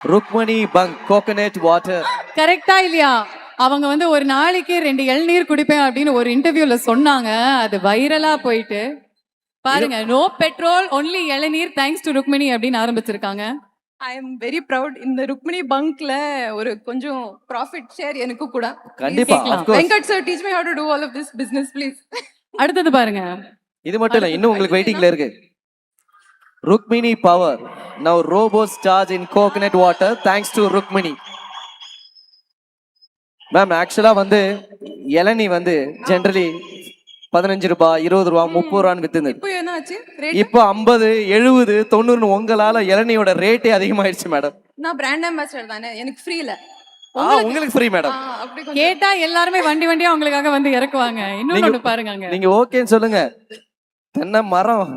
Rukmani bunk coconut water. கரெக்டா இல்லையா? அவங்க வந்து ஒரு நாளைக்கு 2 இளநீர் குடிப்பேன் அப்படின்னு ஒரு இன்டர்வியூல சொன்னாங்க. அது வைரலா போயிட்டு பாருங்க, நோ பெட்ரோல் ஒன்லி இளநீர் தேங்க்ஸ் டு ருக்மணி அப்படின்னு ஆரம்பிச்சிருக்காங்க. I am very proud. இந்த ருக்மிணி பங்க்ல ஒரு கொஞ்சம் ப்ராஃபிட் ஷேர் எனக்கு கூட. கண்டிப்பா கேக்கலாம். of course. Venkat sir teach me how to do all of this business please. அடுத்தது பாருங்க. இது மட்டும் இல்ல, இன்னும் உங்களுக்கு வெயிட்டிங்ல இருக்கு. Rukmini power. Now robots charge in coconut water thanks to Rukmini. Ma'am ஆக்சுவலா வந்து இளநீ வந்து ஜெனரலி 15 ரூபாய் 20 ரூபாய் 30 ரூபான்னு வித்துது. இப்போ என்ன ஆச்சு ரேட்? இப்போ 50 70 90 உங்களால இளநியோட ரேட்டே அதிகமாயிடுச்சு மேடம். நான் பிராண்ட் அம்பாசிடர் தானே, எனக்கு ஃப்ரீல. உங்களுக்கு ஃப்ரீ மேடம். அப்படி கொஞ்சம் கேட்டா எல்லாருமே வண்டி வண்டியா அவங்களுக்காக வந்து இறக்குவாங்க. இன்னொன்னு பாருங்க அங்க. நீங்க ஓகேன்னு சொல்லுங்க. தென்னை மரம்.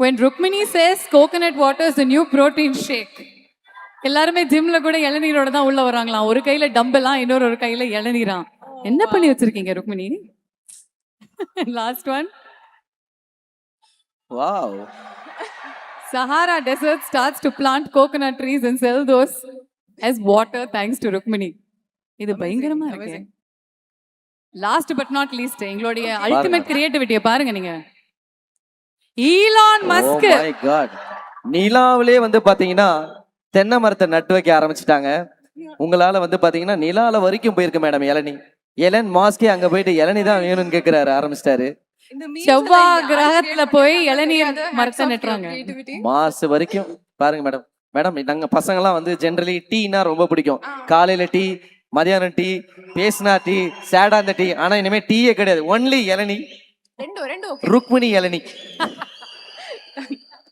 When Rukmini says coconut water is the new protein shake. எல்லாருமே ஜிம்ல கூட இளநீரோட தான் உள்ள வராங்களாம். ஒரு கையில டம்பலா, இன்னொரு கையில இளநீரா. என்ன பண்ணி வச்சிருக்கீங்க Rukmini? Last one. Wow. Sahara Desert starts to plant coconut trees and sell those as water thanks to Rukmini. இது பயங்கரமா இருக்கு. லாஸ்ட் பட் நாட் லீஸ்ட் எங்களுடைய அல்டிமேட் கிரியேட்டிவிட்டியை பாருங்க நீங்க. Elon Musk. Oh my god. நிலாவிலே வந்து பாத்தீங்கன்னா தென்னை மரத்தை நட்டு வைக்க ஆரம்பிச்சிட்டாங்க. உங்களால வந்து பாத்தீங்கன்னா நிலால வரைக்கும் போயிருக்கு மேடம் இளநீ. எலன் மாஸ்கே அங்க போயிட்டு இளநீ தான் வேணும்னு கேக்குறாரு ஆரம்பிச்சிட்டாரு. செவ்வாய் கிரகத்துல போய் இளநீர் மரத்தை நட்டுறாங்க. மாசு வரைக்கும் பாருங்க மேடம். மேடம் நாங்க பசங்க எல்லாம் வந்து ஜெனரலி டீனா ரொம்ப பிடிக்கும். காலையில டீ, மதியானம் டீ, பேசினா டீ, சேடா அந்த டீ. ஆனா இனிமே டீயே கிடையாது, ஒன்லி இளநீ. ரெண்டு ருக்மிணி இளநீ.